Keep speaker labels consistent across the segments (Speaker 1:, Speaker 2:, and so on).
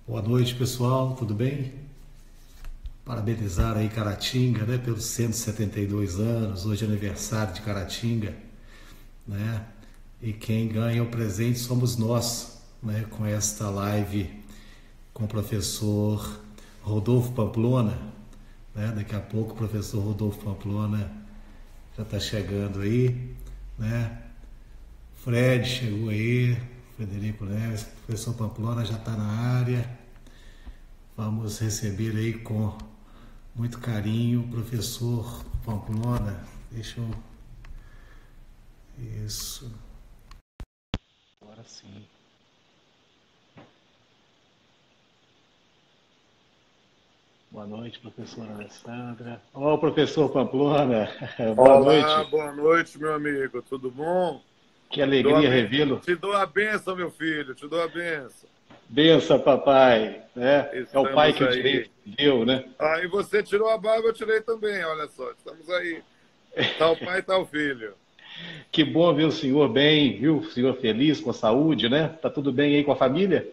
Speaker 1: Boa noite, pessoal, tudo bem? Parabenizar aí Caratinga, né, pelos 172 anos, hoje é aniversário de Caratinga, né? E quem ganha o presente somos nós, né, com esta live com o professor Rodolfo Pamplona, né? Daqui a pouco o professor Rodolfo Pamplona já está chegando aí, né? Fred chegou aí, Frederico Neves, o professor Pamplona já está na área. Vamos receber aí com muito carinho o professor Pamplona. Deixa eu... Isso. Agora sim. Boa noite, professora Alessandra. Ó, professor Pamplona. Boa
Speaker 2: Olá,
Speaker 1: noite.
Speaker 2: boa noite, meu amigo. Tudo bom?
Speaker 1: Que
Speaker 2: Te dou a,
Speaker 1: alegria
Speaker 2: ben-
Speaker 1: revê-lo.
Speaker 2: Te dou a benção, meu filho. Te dou a benção.
Speaker 1: Benção, papai. É o pai
Speaker 2: Estamos
Speaker 1: que o direito
Speaker 2: aí.
Speaker 1: deu, né?
Speaker 2: Ah, e você tirou a barba, eu tirei também. Olha só, estamos aí. Tal pai, tal filho.
Speaker 1: Que bom ver o senhor bem, viu? O senhor feliz, com saúde, né? Tá tudo bem aí com a família?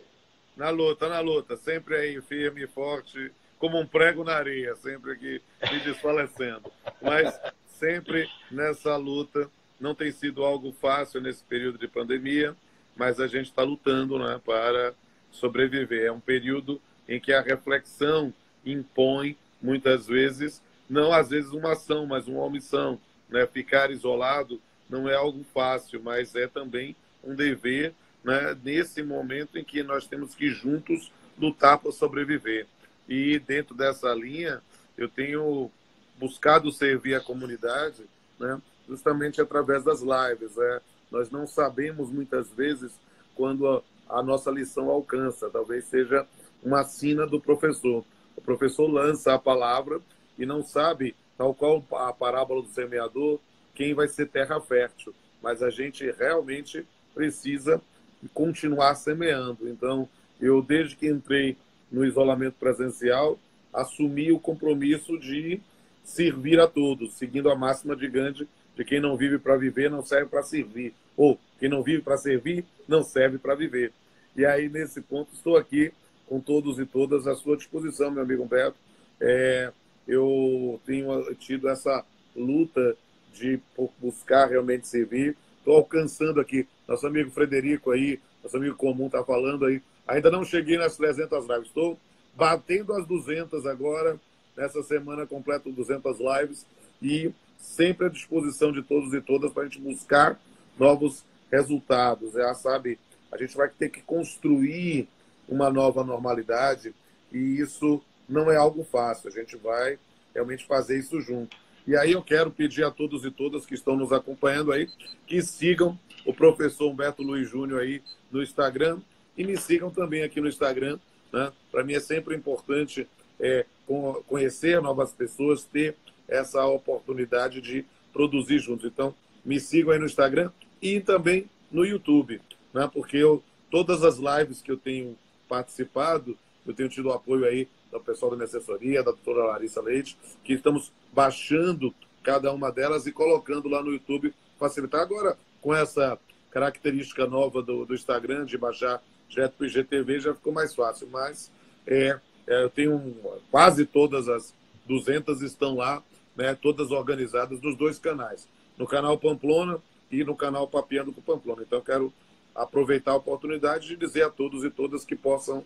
Speaker 2: Na luta. Sempre aí, firme e forte, como um prego na areia, sempre aqui me desfalecendo. Mas sempre nessa luta. Não tem sido algo fácil nesse período de pandemia, mas a gente está lutando, né, para sobreviver. É um período em que a reflexão impõe, muitas vezes, não às vezes uma ação, mas uma omissão. Né? Ficar isolado não é algo fácil, mas é também um dever, né, nesse momento em que nós temos que juntos lutar para sobreviver. E dentro dessa linha, eu tenho buscado servir a comunidade, né, justamente através das lives. Nós não sabemos muitas vezes quando a nossa lição alcança, talvez seja uma sina do professor. O professor lança a palavra e não sabe, tal qual a parábola do semeador, quem vai ser terra fértil. Mas a gente realmente precisa continuar semeando. Então, eu, desde que entrei no isolamento presencial, assumi o compromisso de servir a todos, seguindo a máxima de Gandhi, de quem não vive para viver não serve para servir, ou quem não vive para servir não serve para viver. E aí, nesse ponto, estou aqui com todos e todas à sua disposição, meu amigo Humberto. Eu tenho tido essa luta de buscar realmente servir. Estou alcançando aqui, nosso amigo Frederico aí, nosso amigo comum está falando aí, ainda não cheguei nas 300 lives, estou batendo as 200 agora, nessa semana completo 200 lives, e sempre à disposição de todos e todas para a gente buscar novos resultados. Sabe, a gente vai ter que construir uma nova normalidade e isso não é algo fácil. A gente vai realmente fazer isso junto. E aí eu quero pedir a todos e todas que estão nos acompanhando aí que sigam o professor Humberto Luiz Júnior aí no Instagram e me sigam também aqui no Instagram. Né? Para mim é sempre importante conhecer novas pessoas, ter essa oportunidade de produzir juntos. Então, me sigam aí no Instagram e também no YouTube, né? Porque todas as lives que eu tenho participado, eu tenho tido o apoio aí do pessoal da minha assessoria, da doutora Larissa Leite, que estamos baixando cada uma delas e colocando lá no YouTube, facilitar. Agora, com essa característica nova do Instagram, de baixar direto para o IGTV, já ficou mais fácil. Mas eu tenho quase todas as 200 estão lá, né, todas organizadas nos dois canais, no canal Pamplona e no canal Papeando com Pamplona. Então, eu quero aproveitar a oportunidade de dizer a todos e todas que possam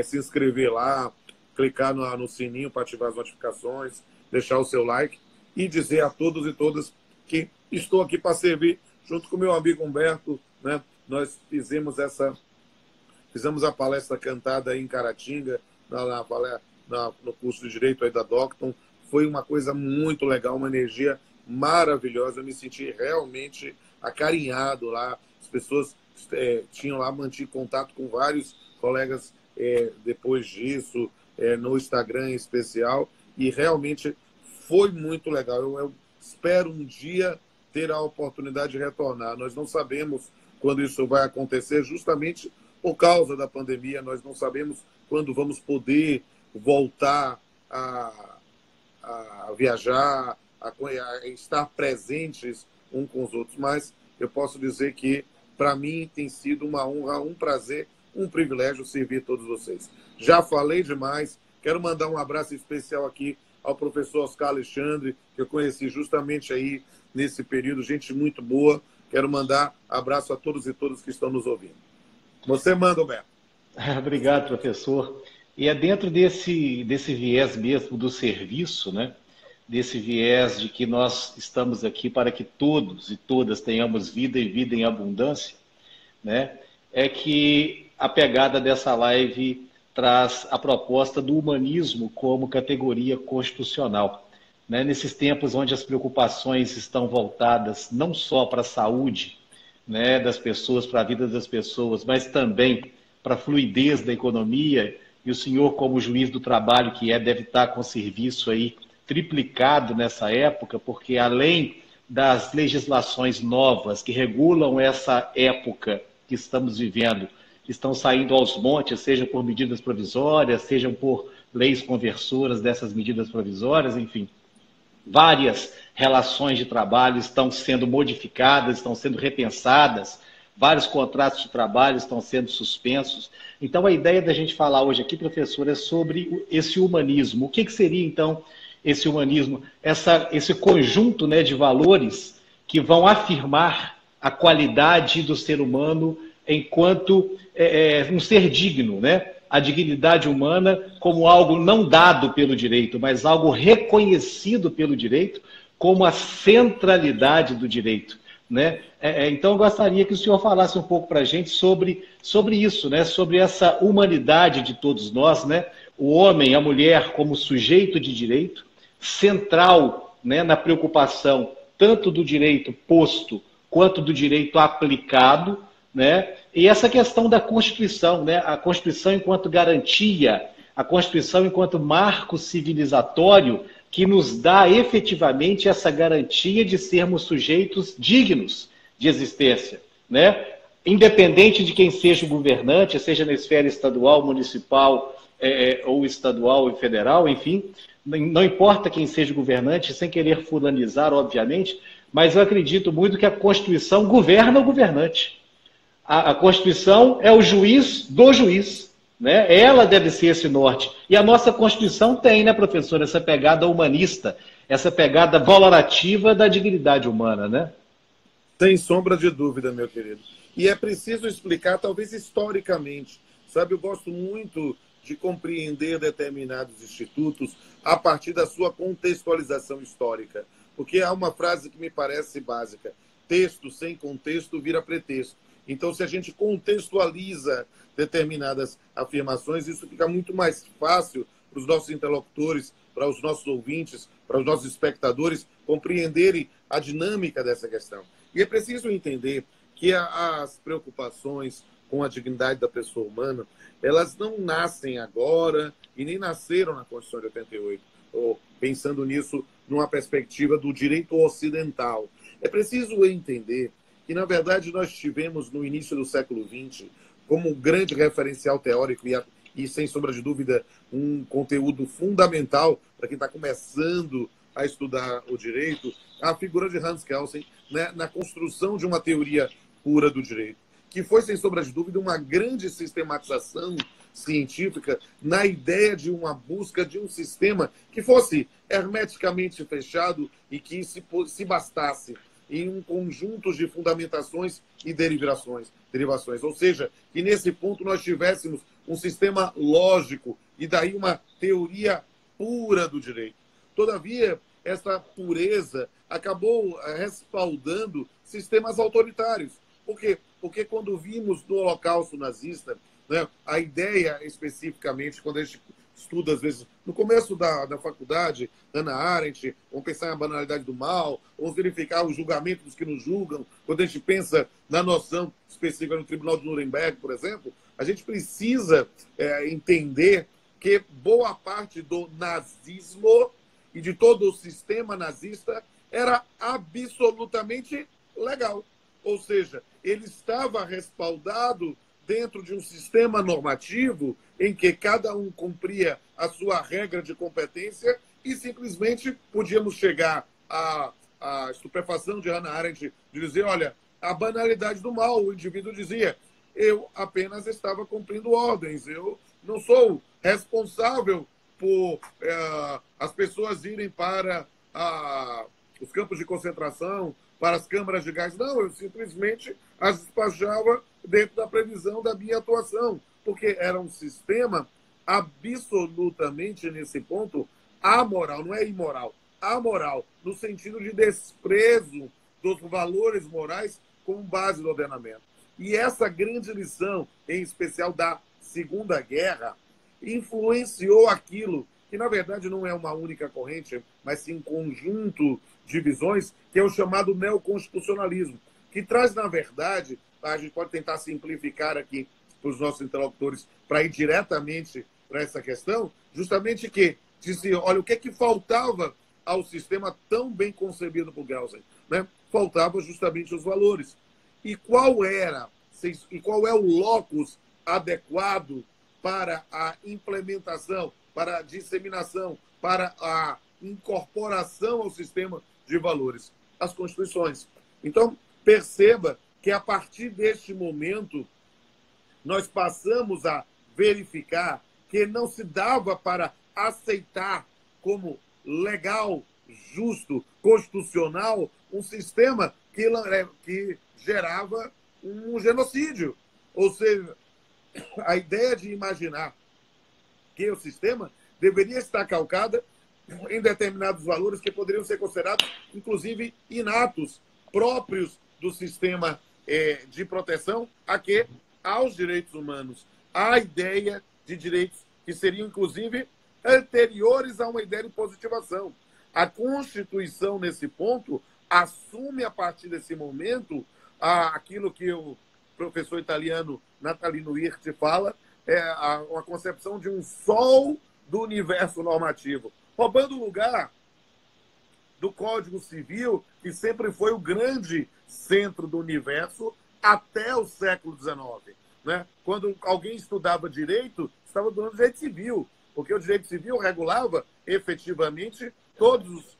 Speaker 2: se inscrever lá, clicar no sininho para ativar as notificações, deixar o seu like e dizer a todos e todas que estou aqui para servir, junto com meu amigo Humberto. Né? Nós fizemos a palestra cantada aí em Caratinga, no curso de Direito aí da Docton. Foi uma coisa muito legal, uma energia maravilhosa. Eu me senti realmente acarinhado lá. As pessoas tinham lá mantido contato com vários colegas depois disso, no Instagram em especial, e realmente foi muito legal. Eu espero um dia ter a oportunidade de retornar. Nós não sabemos quando isso vai acontecer, justamente por causa da pandemia. Nós não sabemos quando vamos poder voltar a viajar, a estar presentes um com os outros, mas eu posso dizer que, para mim, tem sido uma honra, um prazer, um privilégio servir todos vocês. Já falei demais. Quero mandar um abraço especial aqui ao professor Oscar Alexandre, que eu conheci justamente aí nesse período, gente muito boa. Quero mandar abraço a todos e todas que estão nos ouvindo. Você manda, Humberto.
Speaker 3: Obrigado, professor. E é dentro desse viés mesmo do serviço, né? Desse viés de que nós estamos aqui para que todos e todas tenhamos vida e vida em abundância, né? É que a pegada dessa live traz a proposta do humanismo como categoria constitucional, né? Nesses tempos onde as preocupações estão voltadas não só para a saúde, né, das pessoas, para a vida das pessoas, mas também para a fluidez da economia, e o senhor, como juiz do trabalho que é, deve estar com o serviço aí triplicado nessa época, porque além das legislações novas que regulam essa época que estamos vivendo, que estão saindo aos montes, seja por medidas provisórias, sejam por leis conversoras dessas medidas provisórias, enfim, várias relações de trabalho estão sendo modificadas, estão sendo repensadas, vários contratos de trabalho estão sendo suspensos. Então, a ideia da gente falar hoje aqui, professor, é sobre esse humanismo. O que seria, então, esse humanismo? Esse conjunto, né, de valores que vão afirmar a qualidade do ser humano enquanto um ser digno, né? A dignidade humana como algo não dado pelo direito, mas algo reconhecido pelo direito como a centralidade do direito, né? Então, eu gostaria que o senhor falasse um pouco para a gente sobre isso, né? Sobre essa humanidade de todos nós, né? O homem, a mulher como sujeito de direito, central, né, na preocupação tanto do direito posto quanto do direito aplicado, né? E essa questão da Constituição, né? A Constituição enquanto garantia, a Constituição enquanto marco civilizatório que nos dá efetivamente essa garantia de sermos sujeitos dignos de existência, né? Independente de quem seja o governante, seja na esfera estadual, municipal, ou estadual e federal, enfim, não importa quem seja o governante, sem querer fulanizar, obviamente, mas eu acredito muito que a Constituição governa o governante. A Constituição é o juiz do juiz, né? Ela deve ser esse norte. E a nossa Constituição tem, né, professor, essa pegada humanista, essa pegada valorativa da dignidade humana, né?
Speaker 2: Sem sombra de dúvida, meu querido. E é preciso explicar, talvez historicamente. Sabe, eu gosto muito de compreender determinados institutos a partir da sua contextualização histórica. Porque há uma frase que me parece básica: texto sem contexto vira pretexto. Então, se a gente contextualiza determinadas afirmações, isso fica muito mais fácil para os nossos interlocutores, para os nossos ouvintes, para os nossos espectadores compreenderem a dinâmica dessa questão. E é preciso entender que as preocupações com a dignidade da pessoa humana, elas não nascem agora e nem nasceram na Constituição de 88, ou pensando nisso numa perspectiva do direito ocidental. É preciso entender que, na verdade, nós tivemos, no início do século XX, como um grande referencial teórico e, sem sombra de dúvida, um conteúdo fundamental para quem está começando a estudar o direito, a figura de Hans Kelsen, né, na construção de uma teoria pura do direito, que foi, sem sombra de dúvida, uma grande sistematização científica na ideia de uma busca de um sistema que fosse hermeticamente fechado e que se bastasse em um conjunto de fundamentações e derivações. Ou seja, que nesse ponto nós tivéssemos um sistema lógico e daí uma teoria pura do direito. Todavia, essa pureza acabou respaldando sistemas autoritários. Por quê? Porque quando vimos no Holocausto nazista, né, a ideia especificamente, quando a gente estuda, às vezes, no começo da faculdade, Hannah Arendt, vamos pensar na banalidade do mal, vamos verificar o julgamento dos que nos julgam, quando a gente pensa na noção específica no Tribunal de Nuremberg, por exemplo, a gente precisa entender que boa parte do nazismo e de todo o sistema nazista era absolutamente legal. Ou seja, ele estava respaldado dentro de um sistema normativo em que cada um cumpria a sua regra de competência e simplesmente podíamos chegar à estupefação de Hannah Arendt de dizer, olha, a banalidade do mal, o indivíduo dizia, eu apenas estava cumprindo ordens, eu não sou responsável por as pessoas irem para os campos de concentração, para as câmaras de gás. Não, eu simplesmente as despachava dentro da previsão da minha atuação, porque era um sistema absolutamente, nesse ponto, amoral, não é imoral, amoral, no sentido de desprezo dos valores morais como base do ordenamento. E essa grande lição, em especial da Segunda Guerra, influenciou aquilo que, na verdade, não é uma única corrente, mas sim um conjunto de visões, que é o chamado neoconstitucionalismo, que traz, na verdade, a gente pode tentar simplificar aqui para os nossos interlocutores, para ir diretamente para essa questão, justamente que disse, olha, o que é que faltava ao sistema tão bem concebido por Gelsen, né? Faltava justamente os valores. E qual é o locus adequado para a implementação, para a disseminação, para a incorporação ao sistema de valores? As constituições. Então, perceba que a partir deste momento nós passamos a verificar que não se dava para aceitar como legal, justo, constitucional, um sistema que gerava um genocídio. Ou seja, a ideia de imaginar que o sistema deveria estar calcada em determinados valores que poderiam ser considerados, inclusive, inatos, próprios do sistema de proteção aos direitos humanos. A ideia de direitos que seriam, inclusive, anteriores a uma ideia de positivação. A Constituição, nesse ponto, assume, a partir desse momento, aquilo que o professor italiano Natalino Hirti fala, a concepção de um sol do universo normativo, roubando o lugar do Código Civil, que sempre foi o grande centro do universo até o século XIX. Né? Quando alguém estudava direito, estava estudando direito civil, porque o direito civil regulava efetivamente todos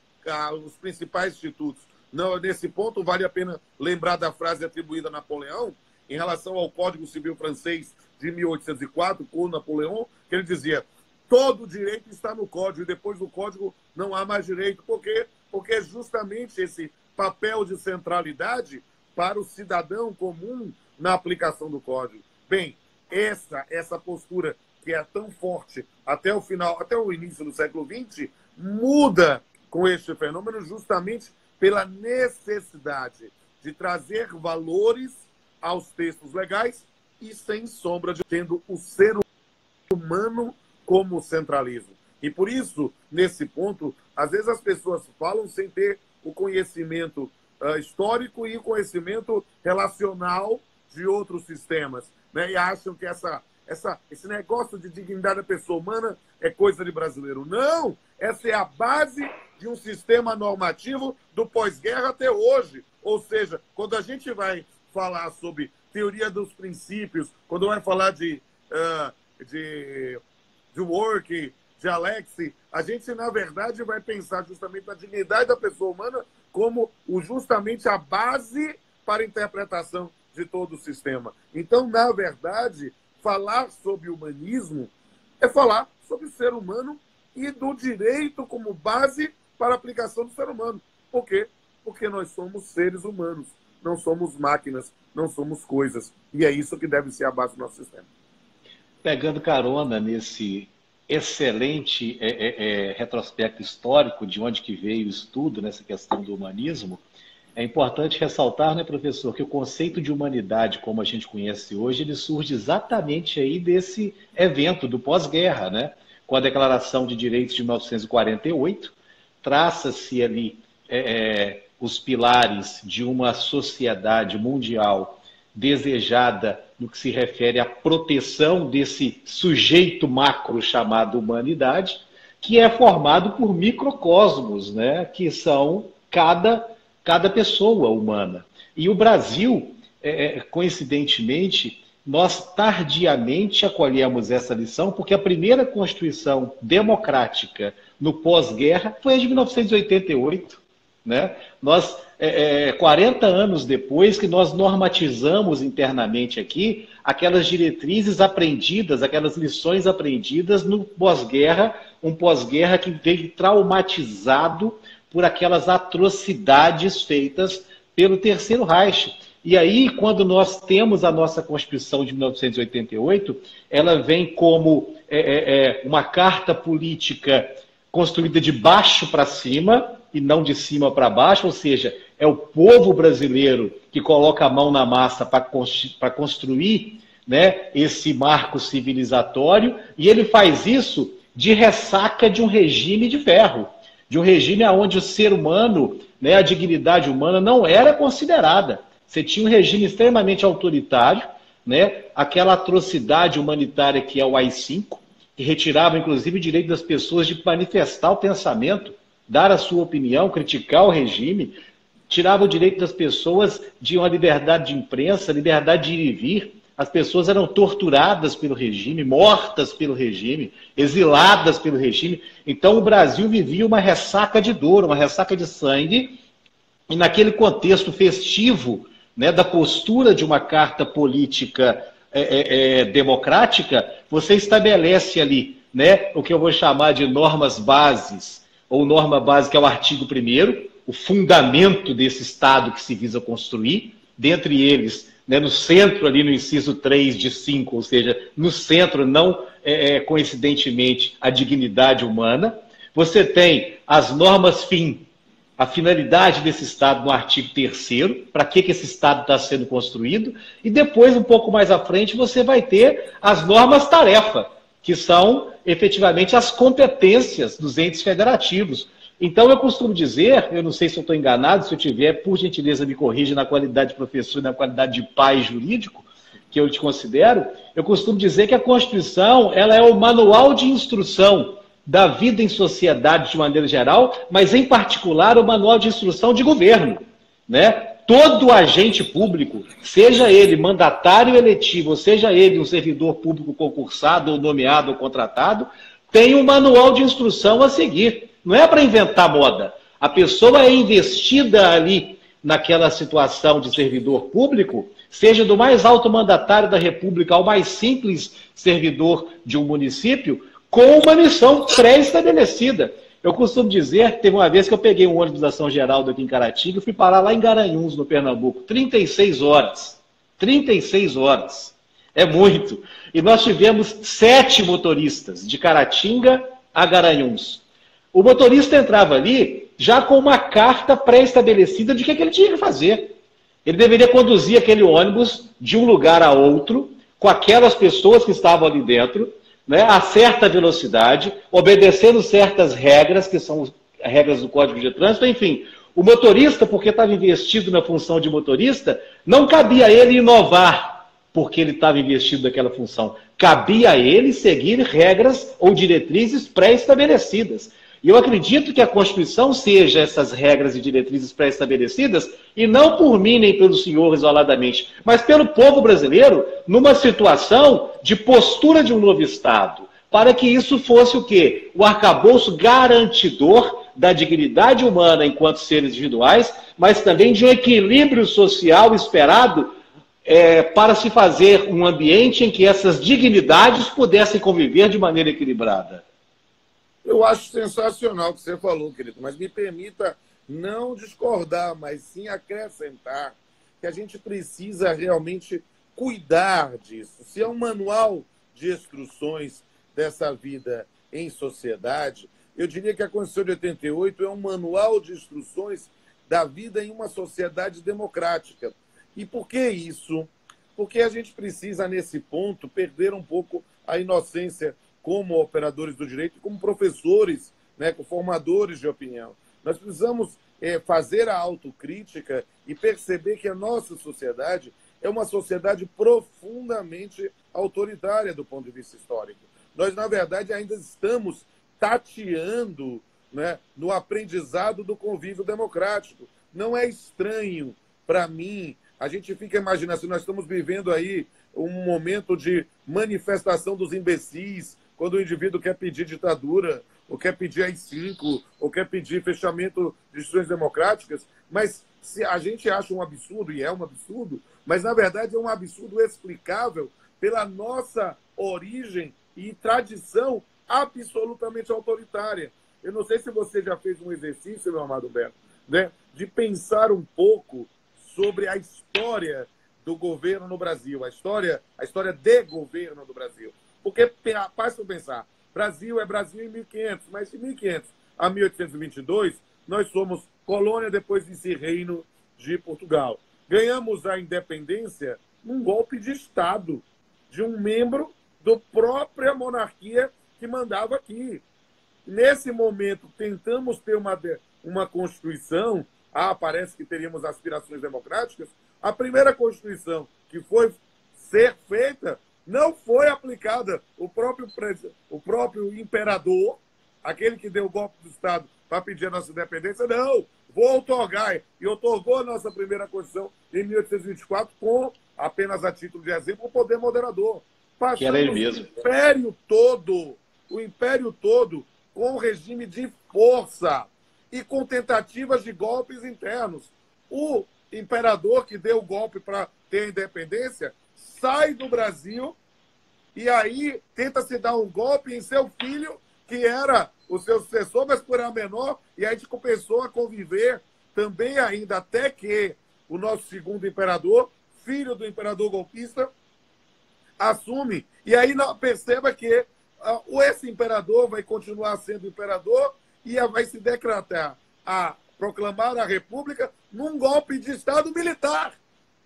Speaker 2: os principais institutos. Não, nesse ponto, vale a pena lembrar da frase atribuída a Napoleão em relação ao Código Civil francês de 1804, com Napoleão, que ele dizia: todo direito está no Código, e depois do Código não há mais direito. Por quê? Porque é justamente esse papel de centralidade para o cidadão comum na aplicação do Código. Bem, essa postura que é tão forte até o final, até o início do século XX, muda com este fenômeno justamente pela necessidade de trazer valores aos textos legais e, sem sombra de tendo o ser humano como centralismo. E por isso, nesse ponto, às vezes as pessoas falam sem ter o conhecimento histórico e o conhecimento relacional de outros sistemas, né? E acham que esse negócio de dignidade da pessoa humana é coisa de brasileiro. Não! Essa é a base de um sistema normativo do pós-guerra até hoje. Ou seja, quando a gente vai falar sobre teoria dos princípios, quando vai falar de Dworkin, de Alexis, a gente, na verdade, vai pensar justamente na dignidade da pessoa humana como justamente a base para a interpretação de todo o sistema. Então, na verdade, falar sobre humanismo é falar sobre o ser humano e do direito como base para a aplicação do ser humano. Por quê? Porque nós somos seres humanos, não somos máquinas, não somos coisas. E é isso que deve ser a base do nosso sistema.
Speaker 3: Pegando carona nesse excelente retrospecto histórico de onde que veio o estudo nessa questão do humanismo, é importante ressaltar, né, professor, que o conceito de humanidade, como a gente conhece hoje, ele surge exatamente aí desse evento do pós-guerra, né? Com a Declaração de Direitos de 1948, traça-se ali os pilares de uma sociedade mundial desejada no que se refere à proteção desse sujeito macro chamado humanidade, que é formado por microcosmos, né? Que são cada pessoa humana. E o Brasil, coincidentemente, nós tardiamente acolhemos essa lição, porque a primeira Constituição democrática no pós-guerra foi a de 1988. né? Nós, 40 anos depois que nós normatizamos internamente aqui aquelas diretrizes aprendidas, aquelas lições aprendidas no pós-guerra, um pós-guerra que veio traumatizado por aquelas atrocidades feitas pelo Terceiro Reich. E aí, quando nós temos a nossa Constituição de 1988, ela vem como uma carta política construída de baixo para cima e não de cima para baixo, ou seja, é o povo brasileiro que coloca a mão na massa para construir, né, esse marco civilizatório, e ele faz isso de ressaca de um regime de ferro, de um regime onde o ser humano, né, a dignidade humana não era considerada. Você tinha um regime extremamente autoritário, né, aquela atrocidade humanitária que é o AI-5, que retirava, inclusive, o direito das pessoas de manifestar o pensamento, dar a sua opinião, criticar o regime, tirava o direito das pessoas de uma liberdade de imprensa, liberdade de ir e vir. As pessoas eram torturadas pelo regime, mortas pelo regime, exiladas pelo regime. Então, o Brasil vivia uma ressaca de dor, uma ressaca de sangue, e naquele contexto festivo, né, da postura de uma carta política democrática, você estabelece ali, né, o que eu vou chamar de normas bases, ou norma base, que é o artigo 1º, o fundamento desse Estado que se visa construir, dentre eles, né, no centro, ali no inciso 3 de 5, ou seja, no centro, não coincidentemente, a dignidade humana. Você tem as normas fim, a finalidade desse Estado no artigo 3º, para que esse Estado está sendo construído, e depois, um pouco mais à frente, você vai ter as normas tarefa, que são, efetivamente, as competências dos entes federativos. Então, eu costumo dizer, eu não sei se eu estou enganado, se eu tiver, por gentileza, me corrija na qualidade de professor e na qualidade de pai jurídico, que eu te considero, eu costumo dizer que a Constituição ela é o manual de instrução da vida em sociedade de maneira geral, mas, em particular, o manual de instrução de governo, né? Todo agente público, seja ele mandatário eletivo, ou seja ele um servidor público concursado, ou nomeado, ou contratado, tem um manual de instrução a seguir. Não é para inventar moda. A pessoa é investida ali naquela situação de servidor público, seja do mais alto mandatário da República ao mais simples servidor de um município, com uma missão pré-estabelecida. Eu costumo dizer, teve uma vez que eu peguei um ônibus da São Geraldo aqui em Caratinga e fui parar lá em Garanhuns, no Pernambuco. 36 horas. 36 horas. É muito. E nós tivemos 7 motoristas, de Caratinga a Garanhuns. O motorista entrava ali já com uma carta pré-estabelecida de que ele tinha que fazer. Ele deveria conduzir aquele ônibus de um lugar a outro, com aquelas pessoas que estavam ali dentro, né, a certa velocidade, obedecendo certas regras, que são regras do Código de Trânsito, enfim. O motorista, porque estava investido na função de motorista, não cabia a ele inovar, porque ele estava investido naquela função. Cabia a ele seguir regras ou diretrizes pré-estabelecidas. E eu acredito que a Constituição seja essas regras e diretrizes pré-estabelecidas, e não por mim nem pelo senhor isoladamente, mas pelo povo brasileiro, numa situação de postura de um novo Estado, para que isso fosse o quê? O arcabouço garantidor da dignidade humana enquanto seres individuais, mas também de um equilíbrio social esperado para se fazer um ambiente em que essas dignidades pudessem conviver de maneira equilibrada.
Speaker 2: Eu acho sensacional o que você falou, querido, mas me permita não discordar, mas sim acrescentar que a gente precisa realmente cuidar disso. Se é um manual de instruções dessa vida em sociedade, eu diria que a Constituição de 88 é um manual de instruções da vida em uma sociedade democrática. E por que isso? Porque a gente precisa, nesse ponto, perder um pouco a inocência como operadores do direito e como professores, né, como formadores de opinião. Nós precisamos fazer a autocrítica e perceber que a nossa sociedade é uma sociedade profundamente autoritária do ponto de vista histórico. Nós, na verdade, ainda estamos tateando, né, no aprendizado do convívio democrático. Não é estranho para mim, a gente fica imaginando, se nós estamos vivendo aí um momento de manifestação dos imbecis, quando o indivíduo quer pedir ditadura, ou quer pedir AI-5, ou quer pedir fechamento de instituições democráticas, mas se a gente acha um absurdo, e é um absurdo, mas na verdade é um absurdo explicável pela nossa origem e tradição absolutamente autoritária. Eu não sei se você já fez um exercício, meu amado Beto, né, de pensar um pouco sobre a história do governo no Brasil, a história de governo do Brasil. Porque, basta pensar, Brasil é Brasil em 1500, mas de 1500 a 1822, nós somos colônia depois de reino de Portugal. Ganhamos a independência num golpe de Estado, de um membro da própria monarquia que mandava aqui. Nesse momento, tentamos ter uma Constituição, parece que teríamos aspirações democráticas. A primeira Constituição que foi ser feita não foi aplicada. O próprio imperador, aquele que deu o golpe do Estado para pedir a nossa independência, não, vou outorgar. E outorgou a nossa primeira Constituição em 1824 com, apenas a título de exemplo, o poder moderador.
Speaker 3: Que era ele mesmo.
Speaker 2: O Império todo com regime de força e com tentativas de golpes internos. O imperador que deu o golpe para ter a independência sai do Brasil e aí tenta se dar um golpe em seu filho, que era o seu sucessor, mas por era menor, e aí a gente começou a conviver também ainda, até que o nosso segundo imperador, filho do imperador golpista, assume. E aí perceba que esse imperador vai continuar sendo imperador e vai se decretar a proclamar a República num golpe de Estado militar.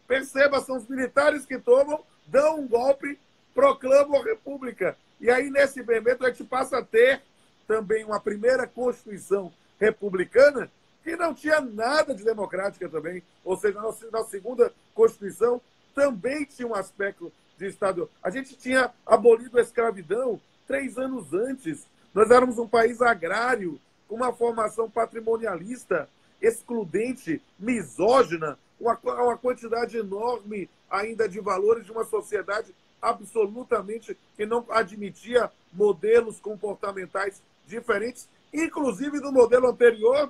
Speaker 2: Perceba, são os militares que tomam, dão um golpe, proclamam a República. E aí, nesse momento, a gente passa a ter também uma primeira Constituição republicana que não tinha nada de democrática também. Ou seja, na segunda Constituição também tinha um aspecto de Estado. A gente tinha abolido a escravidão 3 anos antes. Nós éramos um país agrário, com uma formação patrimonialista, excludente, misógina, uma quantidade enorme ainda de valores de uma sociedade absolutamente que não admitia modelos comportamentais diferentes, inclusive do modelo anterior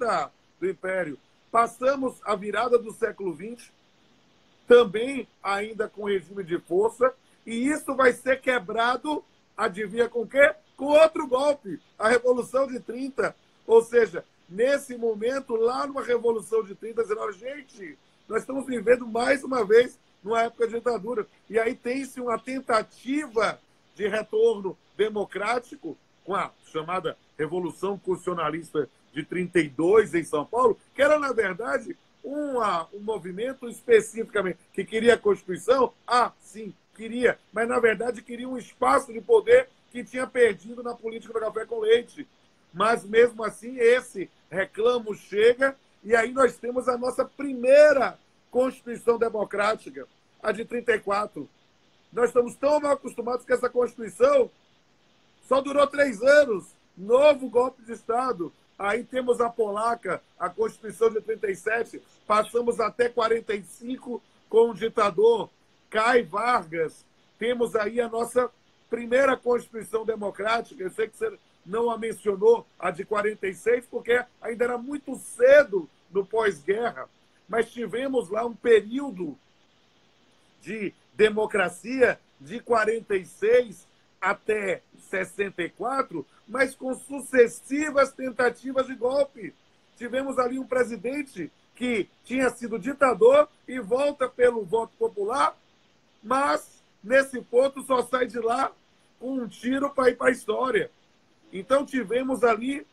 Speaker 2: do Império. Passamos a virada do século XX, também ainda com regime de força, e isso vai ser quebrado, adivinha com o quê? Com outro golpe, a Revolução de 30. Ou seja, nesse momento, lá numa Revolução de 30, dizendo, gente, nós estamos vivendo mais uma vez numa época de ditadura. E aí tem-se uma tentativa de retorno democrático com a chamada Revolução Constitucionalista de 32 em São Paulo, que era, na verdade, um movimento especificamente que queria a Constituição. Sim, queria, mas, na verdade, queria um espaço de poder que tinha perdido na política do café com leite. Mas, mesmo assim, esse reclamo chega, e aí nós temos a nossa primeira Constituição Democrática, a de 34. Nós estamos tão mal acostumados que essa Constituição só durou 3 anos. Novo golpe de Estado. Aí temos a polaca, a Constituição de 37, passamos até 45 com o ditador, cai Vargas. Temos aí a nossa primeira Constituição Democrática. Eu sei que você não a mencionou, a de 46, porque ainda era muito cedo no pós-guerra, mas tivemos lá um período de democracia de 46 até 64, mas com sucessivas tentativas de golpe. Tivemos ali um presidente que tinha sido ditador e volta pelo voto popular, mas nesse ponto só sai de lá com um tiro para ir para a história. Então tivemos ali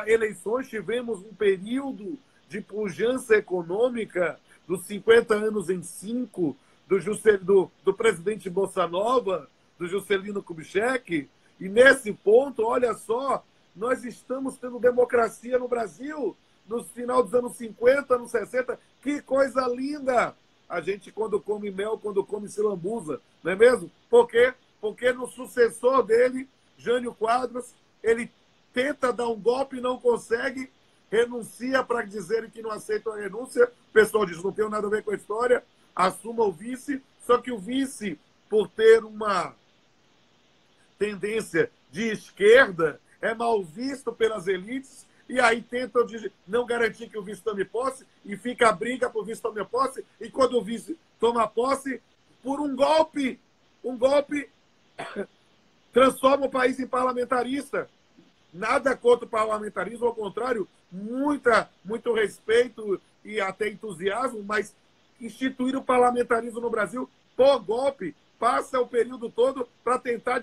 Speaker 2: eleições, tivemos um período de pujança econômica dos 50 anos em 5, do presidente Bolsonaro, do Juscelino Kubitschek, e nesse ponto, olha só, nós estamos tendo democracia no Brasil, no final dos anos 50, anos 60, que coisa linda! A gente, quando come mel, quando come se lambuza, não é mesmo? Por quê? Porque no sucessor dele, Jânio Quadros, ele tenta dar um golpe e não consegue, renuncia para dizerem que não aceitam a renúncia, o pessoal diz, não tem nada a ver com a história, assuma o vice, só que o vice, por ter uma tendência de esquerda, é mal visto pelas elites, e aí tentam não garantir que o vice tome posse, e fica a briga para o vice tomar posse, e quando o vice toma posse, por um golpe transforma o país em parlamentarista. Nada contra o parlamentarismo, ao contrário, muito respeito e até entusiasmo, mas instituir o parlamentarismo no Brasil por golpe, passa o período todo para tentar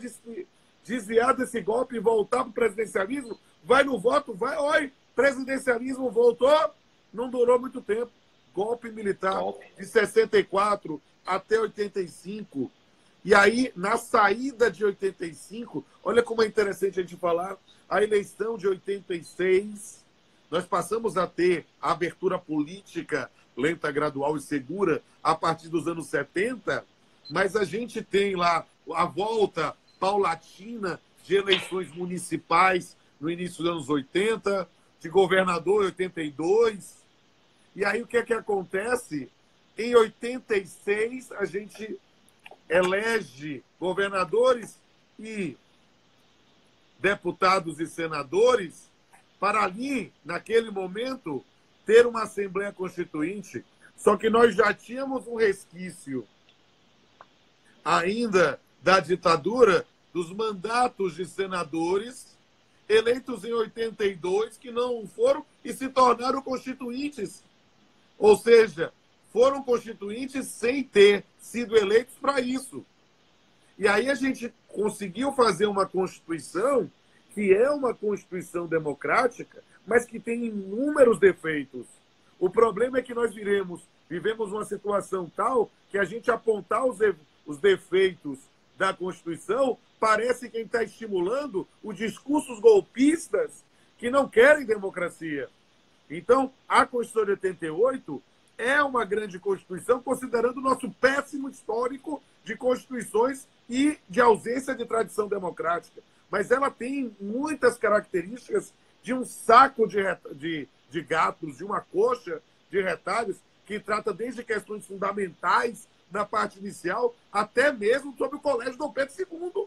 Speaker 2: desviar desse golpe e voltar para o presidencialismo, vai no voto, vai, oi, presidencialismo voltou, não durou muito tempo. Golpe militar de 64 até 85. E aí, na saída de 85, olha como é interessante a gente falar, a eleição de 86, nós passamos a ter a abertura política lenta, gradual e segura a partir dos anos 70, mas a gente tem lá a volta paulatina de eleições municipais no início dos anos 80, de governador em 82. E aí o que é que acontece? Em 86, a gente elege governadores e deputados e senadores para ali, naquele momento, ter uma Assembleia Constituinte. Só que nós já tínhamos um resquício ainda da ditadura dos mandatos de senadores eleitos em 82 que não foram e se tornaram constituintes. Ou seja, foram constituintes sem ter sido eleitos para isso. E aí a gente conseguiu fazer uma Constituição que é uma Constituição democrática, mas que tem inúmeros defeitos. O problema é que nós vivemos uma situação tal que a gente apontar os defeitos da Constituição parece quem está estimulando os discursos golpistas que não querem democracia. Então, a Constituição de 88 é uma grande Constituição, considerando o nosso péssimo histórico de constituições e de ausência de tradição democrática. Mas ela tem muitas características de um saco de gatos, de uma coxa de retalhos, que trata desde questões fundamentais na parte inicial, até mesmo sobre o Colégio Dom Pedro II.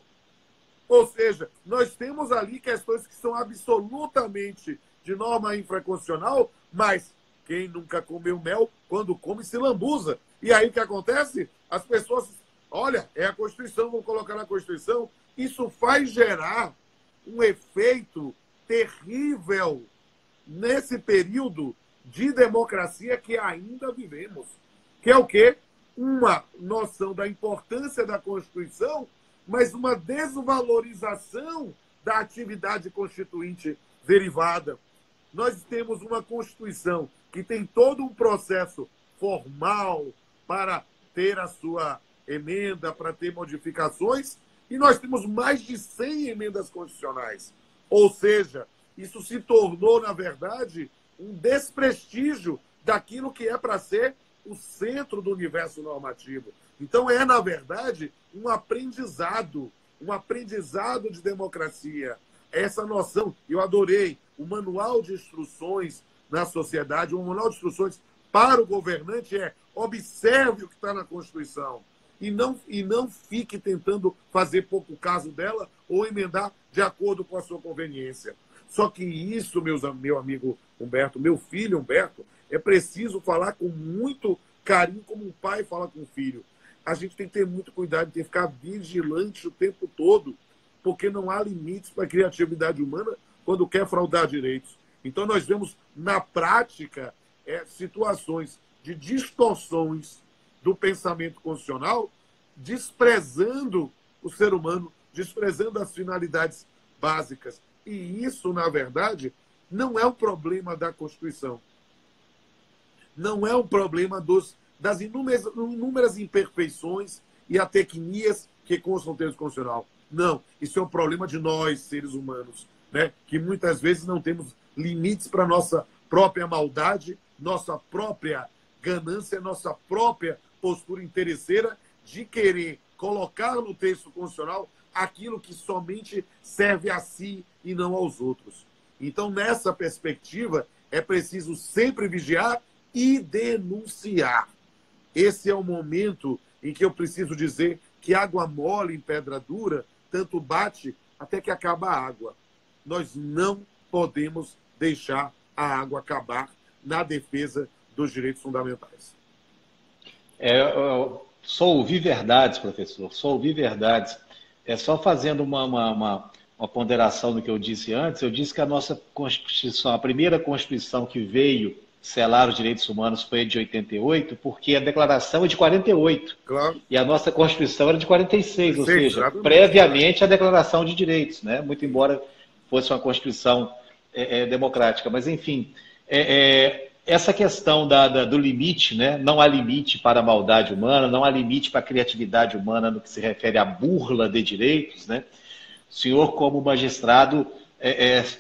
Speaker 2: Ou seja, nós temos ali questões que são absolutamente de norma infraconstitucional, mas quem nunca comeu mel, quando come, se lambuza. E aí o que acontece? As pessoas, olha, é a Constituição, vou colocar na Constituição. Isso faz gerar um efeito terrível nesse período de democracia que ainda vivemos. Que é o quê? Uma noção da importância da Constituição, mas uma desvalorização da atividade constituinte derivada. Nós temos uma Constituição que tem todo um processo formal para ter a sua emenda, para ter modificações, e nós temos mais de 100 emendas constitucionais. Ou seja, isso se tornou, na verdade, um desprestígio daquilo que é para ser o centro do universo normativo. Então, é, na verdade, um aprendizado de democracia. Essa noção, eu adorei, o manual de instruções na sociedade, o manual de instruções para o governante é observe o que está na Constituição e não fique tentando fazer pouco caso dela ou emendar de acordo com a sua conveniência. Só que isso, meu amigo Humberto, meu filho Humberto, é preciso falar com muito carinho, como um pai fala com o filho. A gente tem que ter muito cuidado, tem que ficar vigilante o tempo todo, porque não há limites para a criatividade humana quando quer fraudar direitos. Então, nós vemos, na prática, situações de distorções do pensamento constitucional, desprezando o ser humano, desprezando as finalidades básicas. E isso, na verdade, não é um problema da Constituição. Não é um problema das inúmeras imperfeições e atecnias que constam no texto constitucional. Não, isso é um problema de nós, seres humanos, né? Que muitas vezes não temos limites para nossa própria maldade, nossa própria ganância, nossa própria postura interesseira de querer colocar no texto constitucional aquilo que somente serve a si e não aos outros. Então, nessa perspectiva, é preciso sempre vigiar e denunciar. Esse é o momento em que eu preciso dizer que água mole em pedra dura tanto bate até que acaba a água. nós não podemos deixar a água acabar na defesa dos direitos fundamentais.
Speaker 3: Só ouvir verdades, professor, só ouvir verdades. Só fazendo uma ponderação do que eu disse antes, eu disse que a nossa Constituição, a primeira Constituição que veio selar os direitos humanos foi de 88, porque a declaração é de 48.
Speaker 2: Claro.
Speaker 3: E a nossa Constituição era de 46, ou seja, exatamente, previamente a Declaração de Direitos, né? Muito embora fosse uma Constituição democrática. Mas, enfim, essa questão do limite, né? Não há limite para a maldade humana, não há limite para a criatividade humana no que se refere à burla de direitos, né? O senhor, como magistrado,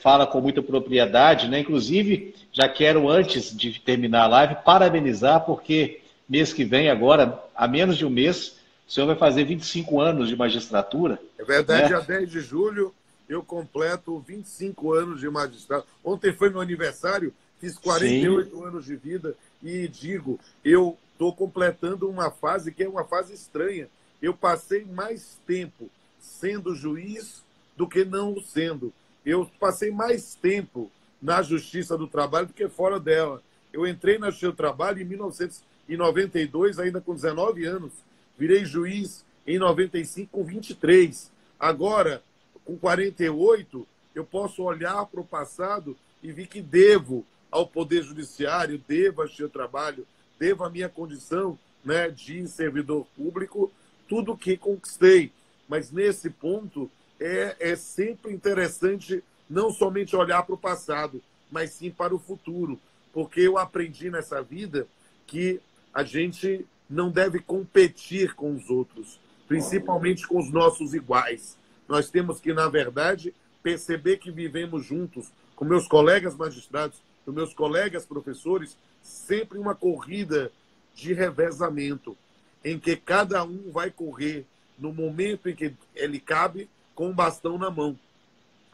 Speaker 3: fala com muita propriedade, né? Inclusive, já quero, antes de terminar a live, parabenizar, porque mês que vem, agora, há menos de um mês, o senhor vai fazer 25 anos de magistratura.
Speaker 2: É verdade, dia 10 de julho eu completo 25 anos de magistrado. Ontem foi meu aniversário, fiz 48 Sim. anos de vida e digo, eu estou completando uma fase que é uma fase estranha. Eu passei mais tempo sendo juiz do que não sendo. Eu passei mais tempo na Justiça do Trabalho do que fora dela. Eu entrei na Justiça do Trabalho em 1992, ainda com 19 anos. Virei juiz em 95 com 23. Agora, com 48, eu posso olhar para o passado e vi que devo ao Poder Judiciário, devo à Justiça do Trabalho, devo à minha condição, né, de servidor público, tudo que conquistei. Mas nesse ponto é sempre interessante não somente olhar para o passado, mas sim para o futuro. Porque eu aprendi nessa vida que a gente não deve competir com os outros, principalmente com os nossos iguais. Nós temos que, na verdade, perceber que vivemos juntos, com meus colegas magistrados, com meus colegas professores, sempre uma corrida de revezamento, em que cada um vai correr no momento em que ele cabe, com um bastão na mão.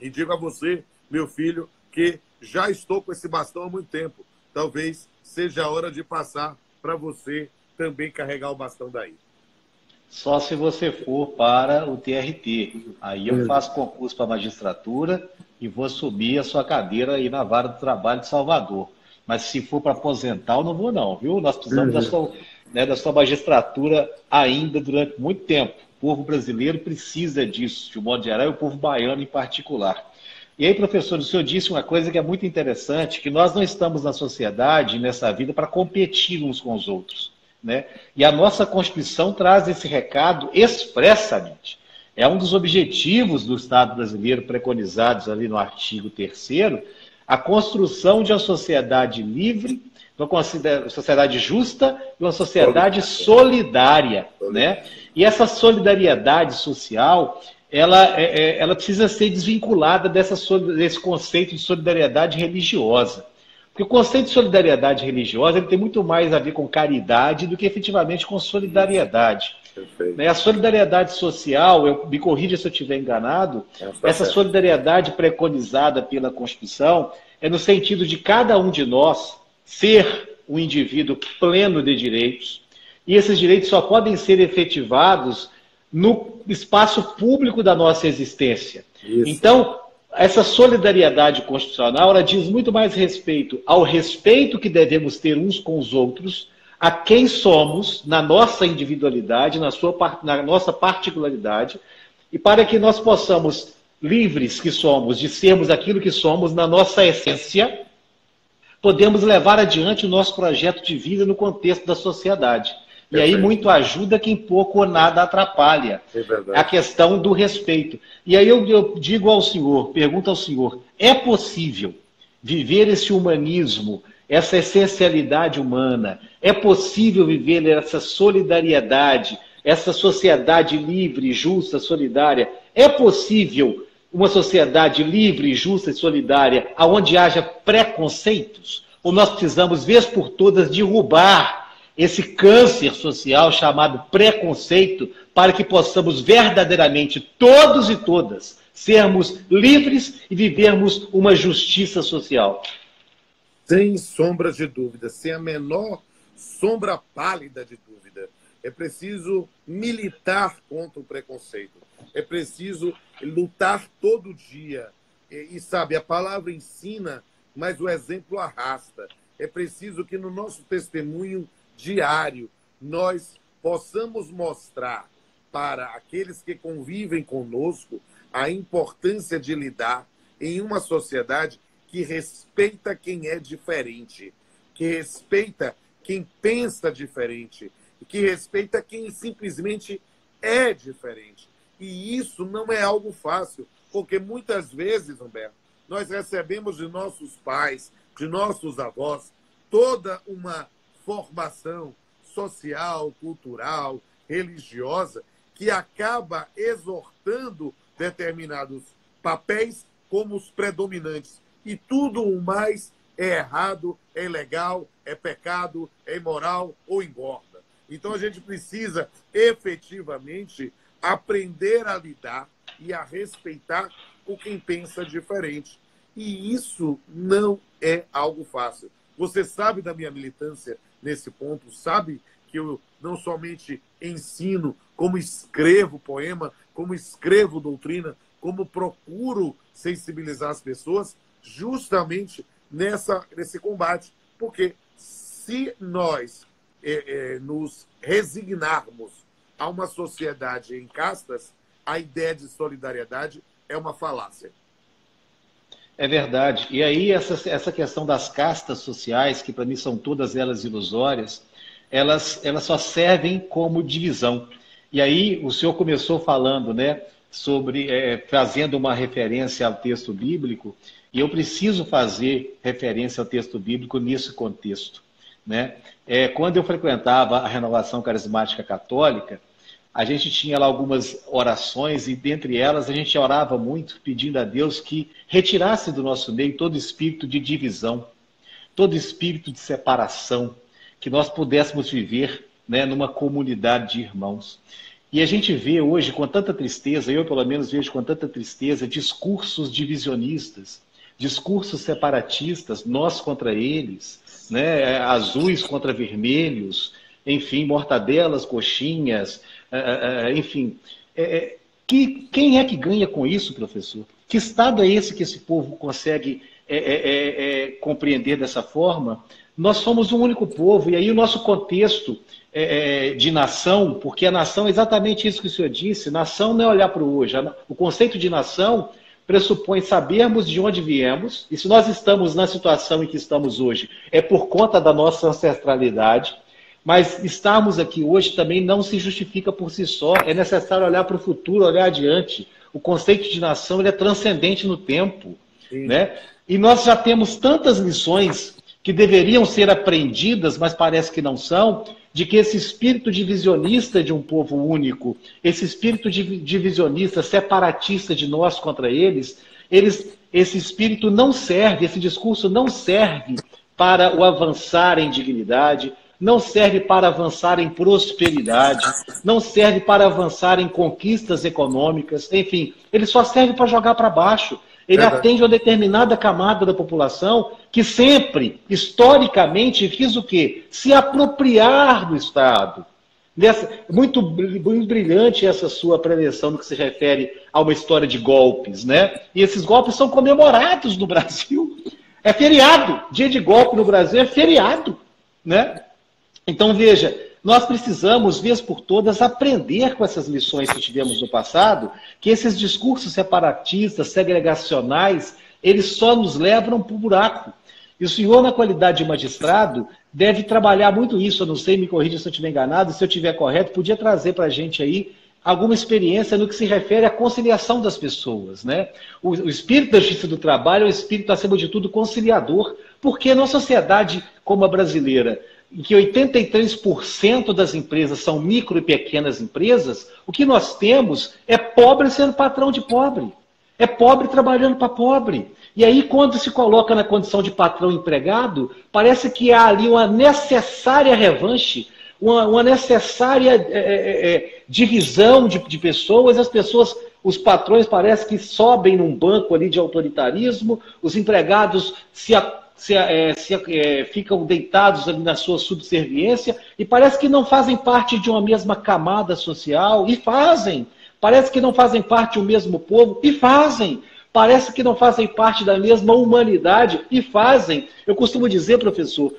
Speaker 2: E digo a você, meu filho, que já estou com esse bastão há muito tempo. Talvez seja a hora de passar para você também carregar o bastão daí.
Speaker 3: Só se você for para o TRT. Aí eu faço concurso para a magistratura e vou subir a sua cadeira aí na Vara do Trabalho de Salvador. Mas se for para aposentar, eu não vou não, viu? Nós precisamos da sua magistratura ainda durante muito tempo. O povo brasileiro precisa disso, de um modo geral, e o povo baiano em particular. E aí, professor, o senhor disse uma coisa que é muito interessante, que nós não estamos na sociedade, nessa vida, para competir uns com os outros, né? E a nossa Constituição traz esse recado expressamente. É um dos objetivos do Estado brasileiro preconizados ali no artigo 3º, a construção de uma sociedade livre, uma sociedade justa e uma sociedade solidária, né? E essa solidariedade social, ela precisa ser desvinculada desse conceito de solidariedade religiosa. Porque o conceito de solidariedade religiosa ele tem muito mais a ver com caridade do que efetivamente com solidariedade. Perfeito. A solidariedade social, me corrija se eu estiver enganado, essa solidariedade preconizada pela Constituição é no sentido de cada um de nós ser um indivíduo pleno de direitos, e esses direitos só podem ser efetivados no espaço público da nossa existência. Isso. Então, essa solidariedade constitucional, ela diz muito mais respeito ao respeito que devemos ter uns com os outros, a quem somos, na nossa individualidade, na nossa particularidade, e para que nós possamos, livres que somos, de sermos aquilo que somos na nossa essência, podemos levar adiante o nosso projeto de vida no contexto da sociedade. E aí muito ajuda quem pouco ou nada atrapalha. A questão do respeito. E aí eu digo ao senhor, pergunto ao senhor, é possível viver esse humanismo, essa essencialidade humana? É possível viver essa solidariedade, essa sociedade livre, justa, solidária? É possível uma sociedade livre, justa e solidária onde haja preconceitos? Ou nós precisamos, vez por todas, derrubar esse câncer social chamado preconceito, para que possamos verdadeiramente, todos e todas, sermos livres e vivermos uma justiça social?
Speaker 2: Sem sombra de dúvida, sem a menor sombra pálida de dúvida. É preciso militar contra o preconceito. É preciso lutar todo dia E sabe, a palavra ensina, mas o exemplo arrasta. É preciso que no nosso testemunho diário nós possamos mostrar para aqueles que convivem conosco a importância de lidar em uma sociedade que respeita quem é diferente, que respeita quem pensa diferente, que respeita quem simplesmente é diferente. E isso não é algo fácil, porque muitas vezes, Humberto, nós recebemos de nossos pais, de nossos avós, toda uma formação social, cultural, religiosa, que acaba exortando determinados papéis como os predominantes. E tudo o mais é errado, é ilegal, é pecado, é imoral ou engorda. Então a gente precisa efetivamente aprender a lidar e a respeitar o quem pensa diferente. E isso não é algo fácil. Você sabe da minha militância nesse ponto, sabe que eu não somente ensino, como escrevo poema, como escrevo doutrina, como procuro sensibilizar as pessoas justamente nesse combate. Porque se nós nos resignarmos a uma sociedade em castas, a ideia de solidariedade é uma falácia.
Speaker 3: É verdade. E aí essa questão das castas sociais, que para mim são todas elas ilusórias, elas só servem como divisão. E aí o senhor começou falando, né, sobre, fazendo uma referência ao texto bíblico, e eu preciso fazer referência ao texto bíblico nesse contexto, né? Quando eu frequentava a Renovação Carismática Católica, a gente tinha lá algumas orações, e dentre elas a gente orava muito, pedindo a Deus que retirasse do nosso meio todo espírito de divisão, todo espírito de separação, que nós pudéssemos viver, né, numa comunidade de irmãos. E a gente vê hoje com tanta tristeza, eu pelo menos vejo com tanta tristeza, discursos divisionistas, discursos separatistas, nós contra eles, né, azuis contra vermelhos, enfim, mortadelas, coxinhas, enfim. Quem é que ganha com isso, professor? Que estado é esse que esse povo consegue compreender dessa forma? Nós somos um único povo, e aí o nosso contexto de nação, porque a nação é exatamente isso que o senhor disse, nação não é olhar para o hoje, o conceito de nação pressupõe sabermos de onde viemos, e se nós estamos na situação em que estamos hoje, é por conta da nossa ancestralidade, mas estarmos aqui hoje também não se justifica por si só, é necessário olhar para o futuro, olhar adiante. O conceito de nação ele é transcendente no tempo, né? E nós já temos tantas lições que deveriam ser aprendidas, mas parece que não são, de que esse espírito divisionista de um povo único, esse espírito divisionista, separatista de nós contra eles, esse espírito não serve, esse discurso não serve para o avançar em dignidade, não serve para avançar em prosperidade, não serve para avançar em conquistas econômicas, enfim, ele só serve para jogar para baixo. Ele atende a determinada camada da população que sempre, historicamente, quis o quê? Se apropriar do Estado. Muito brilhante essa sua preleção no que se refere a uma história de golpes, né? E esses golpes são comemorados no Brasil. É feriado. Dia de golpe no Brasil é feriado, né? Então, veja, nós precisamos, vez por todas, aprender com essas lições que tivemos no passado, que esses discursos separatistas, segregacionais, eles só nos levam para o buraco. E o senhor, na qualidade de magistrado, deve trabalhar muito isso. Eu não sei, me corrija se eu estiver enganado, se eu estiver correto, podia trazer para a gente aí alguma experiência no que se refere à conciliação das pessoas, né? O espírito da justiça do trabalho é um espírito, acima de tudo, conciliador, porque numa sociedade como a brasileira, em que 83% das empresas são micro e pequenas empresas, o que nós temos é pobre sendo patrão de pobre. É pobre trabalhando para pobre. E aí, quando se coloca na condição de patrão empregado, parece que há ali uma necessária revanche, uma necessária divisão de pessoas. As pessoas, os patrões parece que sobem num banco ali de autoritarismo, os empregados ficam deitados ali na sua subserviência e parece que não fazem parte de uma mesma camada social, e fazem. Parece que não fazem parte do mesmo povo, e fazem. parece que não fazem parte da mesma humanidade e fazem. Eu costumo dizer, professor,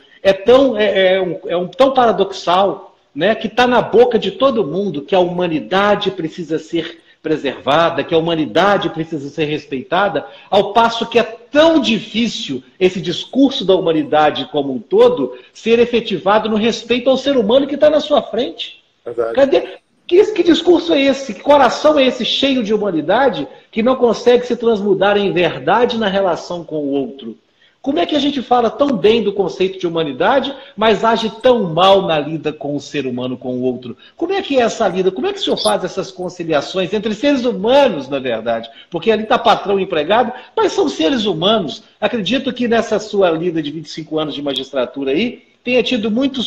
Speaker 3: tão paradoxal, né, que está na boca de todo mundo que a humanidade precisa ser preservada, que a humanidade precisa ser respeitada, ao passo que é tão difícil esse discurso da humanidade como um todo ser efetivado no respeito ao ser humano que está na sua frente.
Speaker 2: Verdade.
Speaker 3: Cadê? Que discurso é esse? Que coração é esse cheio de humanidade que não consegue se transmudar em verdade na relação com o outro? Como é que a gente fala tão bem do conceito de humanidade, mas age tão mal na lida com o ser humano, com o outro? Como é que é essa lida? Como é que o senhor faz essas conciliações entre seres humanos, na verdade? Porque ali está patrão e empregado, mas são seres humanos. Acredito que nessa sua lida de 25 anos de magistratura aí, tenha tido muito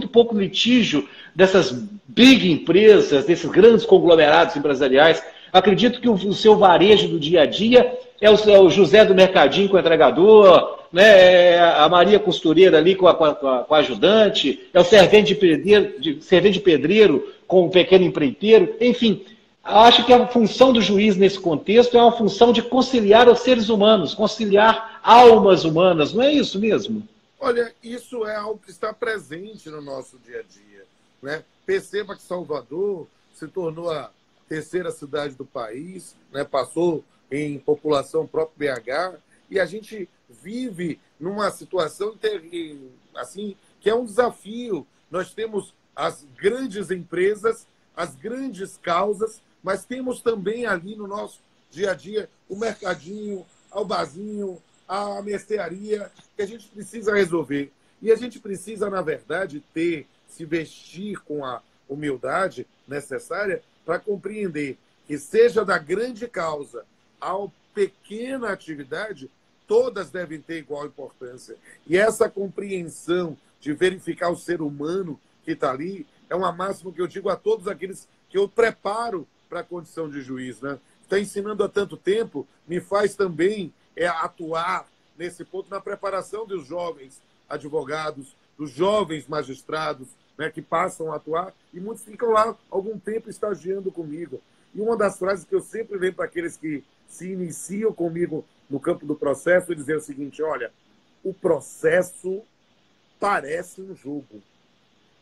Speaker 3: pouco litígio dessas big empresas, desses grandes conglomerados empresariais. Acredito que o seu varejo do dia a dia é o José do Mercadinho com o entregador, né? É a Maria Costureira ali com a ajudante, é o servente de pedreiro com o pequeno empreiteiro. Enfim, acho que a função do juiz nesse contexto é uma função de conciliar os seres humanos, conciliar almas humanas, não é isso mesmo?
Speaker 2: Olha, isso é algo que está presente no nosso dia a dia, né? Perceba que Salvador se tornou a terceira cidade do país, né? Passou em população próprio BH, e a gente vive numa situação assim, que é um desafio. Nós temos as grandes empresas, as grandes causas, mas temos também ali no nosso dia a dia o mercadinho, o barzinho, a mercearia, que a gente precisa resolver. E a gente precisa, na verdade, se vestir com a humildade necessária para compreender que, seja da grande causa à pequena atividade, todas devem ter igual importância. E essa compreensão de verificar o ser humano que está ali é uma máxima que eu digo a todos aqueles que eu preparo para a condição de juiz, né? Está ensinando há tanto tempo, me faz também atuar nesse ponto na preparação dos jovens advogados, dos jovens magistrados, né, que passam a atuar, e muitos ficam lá algum tempo estagiando comigo. E uma das frases que eu sempre lembro para aqueles que se iniciam comigo no campo do processo é dizer o seguinte: olha, o processo parece um jogo.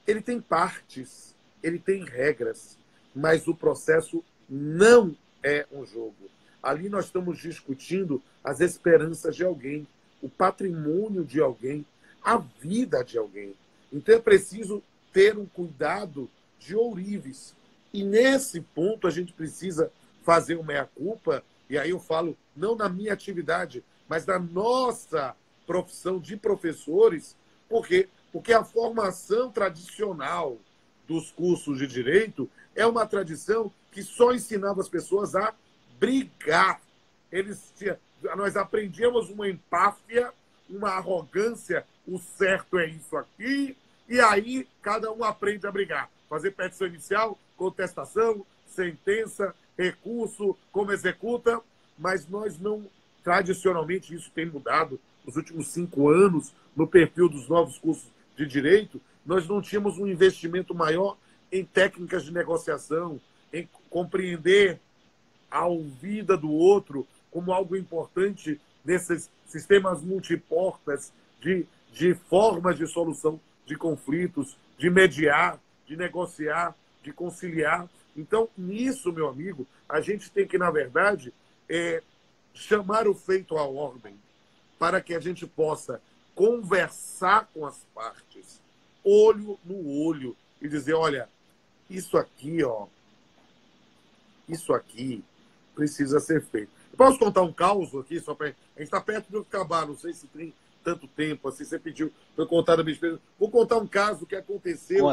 Speaker 2: Ele tem partes, ele tem regras, mas o processo não é um jogo. Ali nós estamos discutindo as esperanças de alguém, o patrimônio de alguém, a vida de alguém. Então é preciso ter um cuidado de ourives. E nesse ponto a gente precisa fazer uma meia-culpa, e aí eu falo não na minha atividade, mas da nossa profissão de professores. Por quê? Porque a formação tradicional dos cursos de direito é uma tradição que só ensinava as pessoas a brigar. Nós aprendíamos uma empáfia, uma arrogância, o certo é isso aqui, e aí cada um aprende a brigar. Fazer petição inicial, contestação, sentença, recurso, como executa, mas nós não, tradicionalmente, isso tem mudado nos últimos 5 anos, no perfil dos novos cursos de direito, nós não tínhamos um investimento maior em técnicas de negociação, em compreender a ouvida do outro como algo importante nesses sistemas multiportas de formas de solução de conflitos, de mediar, de negociar, de conciliar. Então, nisso, meu amigo, a gente tem que, na verdade, chamar o feito à ordem para que a gente possa conversar com as partes, olho no olho, e dizer, olha, isso aqui precisa ser feito. Eu posso contar um caos aqui, só para a gente está perto de acabar, não sei se tem tanto tempo, assim, você pediu para eu contar da minha experiência. Vou contar um caso que aconteceu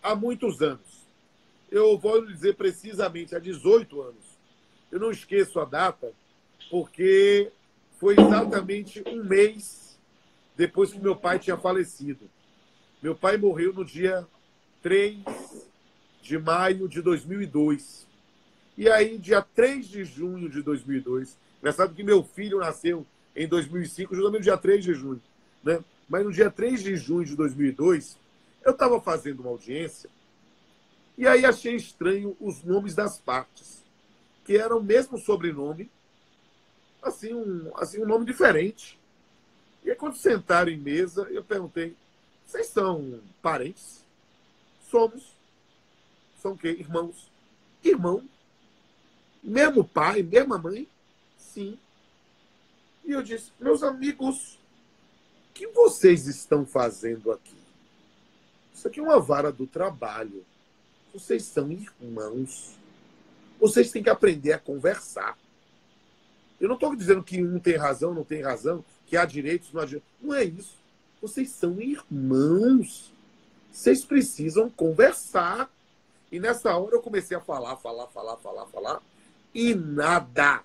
Speaker 2: há muitos anos. Eu vou dizer precisamente há 18 anos. Eu não esqueço a data, porque foi exatamente um mês depois que meu pai tinha falecido. Meu pai morreu no dia 3 de maio de 2002. E aí, dia 3 de junho de 2002, engraçado que meu filho nasceu em 2005, justamente no dia 3 de junho, né? Mas no dia 3 de junho de 2002, eu estava fazendo uma audiência e aí achei estranho os nomes das partes, que eram o mesmo sobrenome, assim, um nome diferente. E aí, quando sentaram em mesa, eu perguntei, vocês são parentes? Somos. São o quê? Irmãos. Irmão? Mesmo pai, mesma mãe? Sim. E eu disse, meus amigos, o que vocês estão fazendo aqui? Isso aqui é uma vara do trabalho. Vocês são irmãos. Vocês têm que aprender a conversar. Eu não estou dizendo que um tem razão, não tem razão, que há direitos, não há direitos. Não é isso. Vocês são irmãos. Vocês precisam conversar. E nessa hora eu comecei a falar. E nada.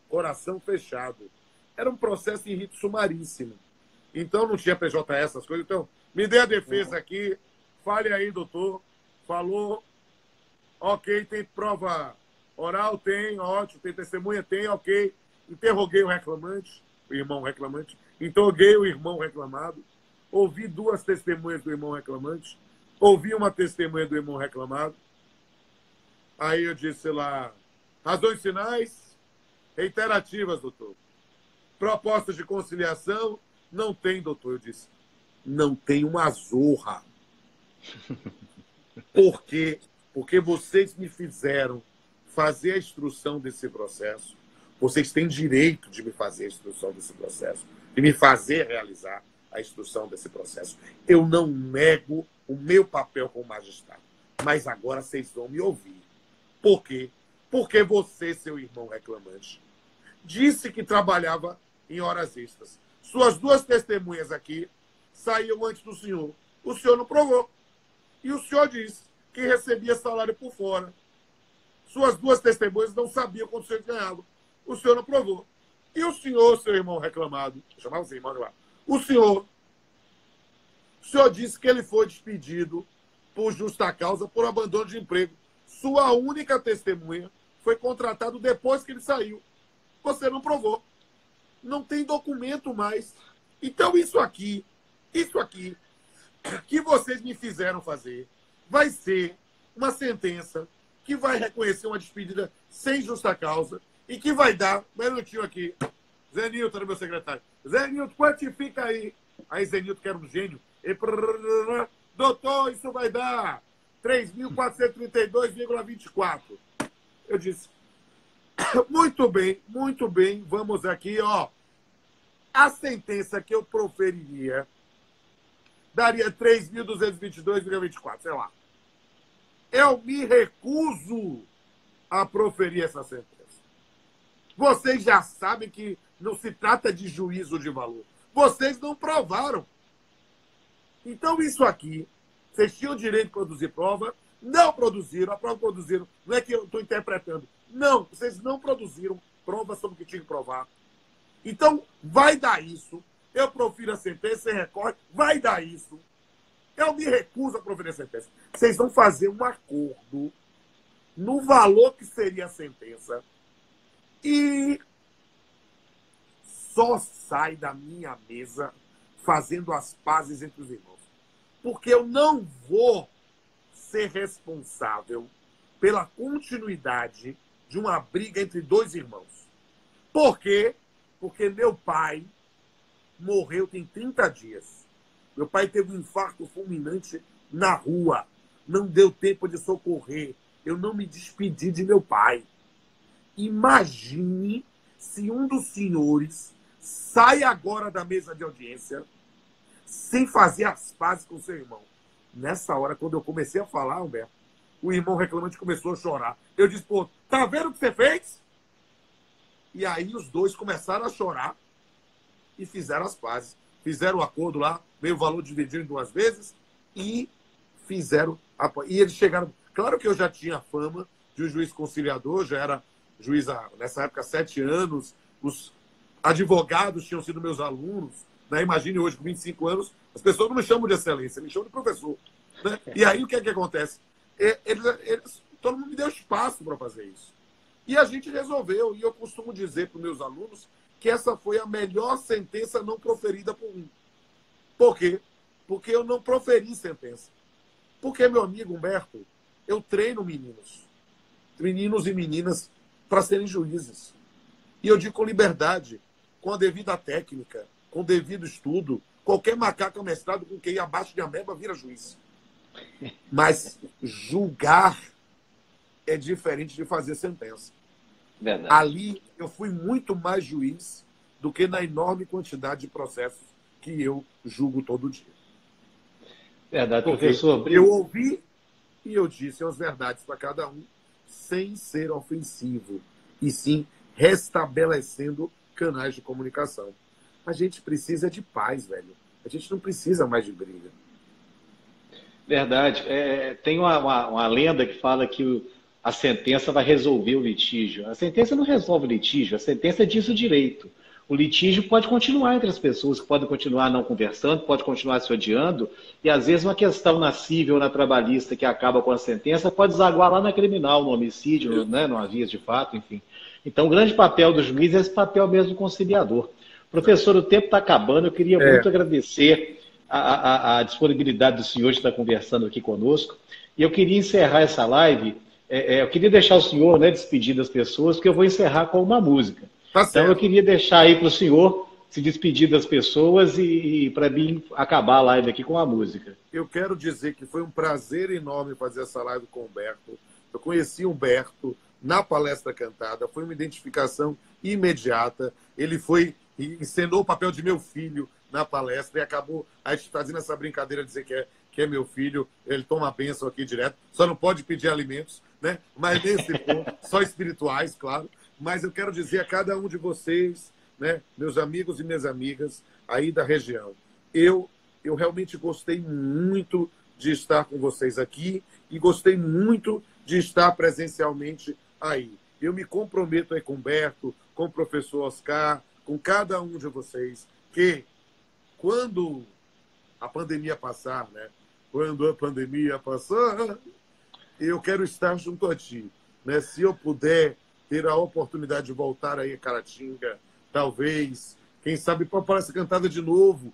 Speaker 2: Coração fechado. Era um processo em rito sumaríssimo. Então não tinha PJS, essas coisas. Então, me dê a defesa aqui. Fale aí, doutor. Falou. Ok, tem prova oral? Tem, ótimo. Tem testemunha? Tem, ok. Interroguei o reclamante, o irmão reclamante. Interroguei o irmão reclamado. Ouvi 2 testemunhas do irmão reclamante. Ouvi uma testemunha do irmão reclamado. Aí eu disse lá, razões finais, reiterativas, doutor. Propostas de conciliação, não tem, doutor. Eu disse, não tem uma zorra. Por quê? Porque vocês me fizeram fazer a instrução desse processo. Vocês têm direito de me fazer a instrução desse processo, de me fazer realizar a instrução desse processo. Eu não nego o meu papel como magistrado, mas agora vocês vão me ouvir. Por quê? Porque você, seu irmão reclamante, disse que trabalhava em horas extras. Suas 2 testemunhas aqui saíam antes do senhor. O senhor não provou. E o senhor disse que recebia salário por fora. Suas 2 testemunhas não sabiam quanto o senhor ganhava. O senhor não provou. E o senhor, seu irmão reclamado, chamava seu irmão lá, o senhor disse que ele foi despedido por justa causa, por abandono de emprego. Sua única testemunha foi contratado depois que ele saiu. Você não provou. Não tem documento mais. Então isso aqui que vocês me fizeram fazer vai ser uma sentença que vai reconhecer uma despedida sem justa causa e que vai dar, um minutinho aqui, Zé Nilton era meu secretário. Zé Nilton, quantifica aí. Aí Zé Nilton, que era um gênio, doutor, isso vai dar 3.432,24. Eu disse, muito bem, vamos aqui, ó. A sentença que eu proferiria daria 3.222,24, sei lá. Eu me recuso a proferir essa sentença. Vocês já sabem que não se trata de juízo de valor. Vocês não provaram. Então, isso aqui, vocês tinham o direito de produzir prova, não produziram, a prova que produziram, não é que eu estou interpretando. Não, vocês não produziram prova sobre o que tinha que provar. Então, vai dar isso. Eu profiro a sentença, você recorre, vai dar isso. Eu me recuso a proferir a sentença. Vocês vão fazer um acordo no valor que seria a sentença e só sai da minha mesa fazendo as pazes entre os irmãos. Porque eu não vou ser responsável pela continuidade de uma briga entre 2 irmãos. Por quê? Porque meu pai morreu tem 30 dias. Meu pai teve um infarto fulminante na rua. Não deu tempo de socorrer. Eu não me despedi de meu pai. Imagine se um dos senhores sai agora da mesa de audiência sem fazer as pazes com seu irmão. Nessa hora, quando eu comecei a falar, Humberto, o irmão reclamante começou a chorar. Eu disse, pô, tá vendo o que você fez? E aí os 2 começaram a chorar e fizeram as pazes. Fizeram o acordo lá, meio valor dividido em 2 vezes e fizeram... E eles chegaram... Claro que eu já tinha fama de um juiz conciliador, já era juiz nessa época há 7 anos, os advogados tinham sido meus alunos, né? Imagine hoje, com 25 anos, as pessoas não me chamam de excelência, me chamam de professor. Né? E aí o que é que acontece? Todo mundo me deu espaço para fazer isso. E a gente resolveu, e eu costumo dizer para os meus alunos que essa foi a melhor sentença não proferida por mim. Por quê? Porque eu não proferi sentença. Porque, meu amigo Humberto, eu treino meninos e meninas para serem juízes. E eu digo com liberdade, com a devida técnica, com o devido estudo. Qualquer macaco amestrado com QI abaixo de ameba vira juiz. Mas julgar é diferente de fazer sentença.
Speaker 3: Verdade.
Speaker 2: Ali eu fui muito mais juiz do que na enorme quantidade de processos que eu julgo todo dia.
Speaker 3: Verdade,
Speaker 2: Porque
Speaker 3: professor.
Speaker 2: eu ouvi e eu disse as verdades para cada um, sem ser ofensivo, e sim restabelecendo canais de comunicação. A gente precisa de paz, velho. A gente não precisa mais de briga.
Speaker 3: Verdade. Tem uma lenda que fala que a sentença vai resolver o litígio. A sentença não resolve o litígio, a sentença diz o direito. O litígio pode continuar entre as pessoas, que podem continuar não conversando, pode continuar se odiando, e às vezes uma questão na civil ou na trabalhista que acaba com a sentença pode desaguar lá na criminal, no homicídio, né, no aviso de fato, enfim. Então, o grande papel do juiz é esse papel mesmo do conciliador. Professor, o tempo está acabando, eu queria muito agradecer a disponibilidade do senhor de estar conversando aqui conosco, e eu queria encerrar essa live, eu queria deixar o senhor, né, despedir das pessoas, porque eu vou encerrar com uma música.
Speaker 2: Tá
Speaker 3: então, eu queria deixar aí para o senhor se despedir das pessoas e para mim, acabar a live aqui com a música.
Speaker 2: Eu quero dizer que foi um prazer enorme fazer essa live com o Humberto. Eu conheci o Humberto na palestra cantada, foi uma identificação imediata. Ele foi e encenou o papel de meu filho na palestra e acabou a gente fazendo essa brincadeira de dizer que é meu filho. Ele toma a bênção aqui direto, só não pode pedir alimentos, né? Mas nesse ponto, só espirituais, claro. Mas eu quero dizer a cada um de vocês, né, meus amigos e minhas amigas aí da região, eu realmente gostei muito de estar com vocês aqui e gostei muito de estar presencialmente aí. Eu me comprometo aí com o Humberto, com o professor Oscar, com cada um de vocês, que quando a pandemia passar, né, quando a pandemia passar, eu quero estar junto a ti, né? Se eu puder ter a oportunidade de voltar aí a Caratinga, talvez, quem sabe, para a palestra cantada de novo.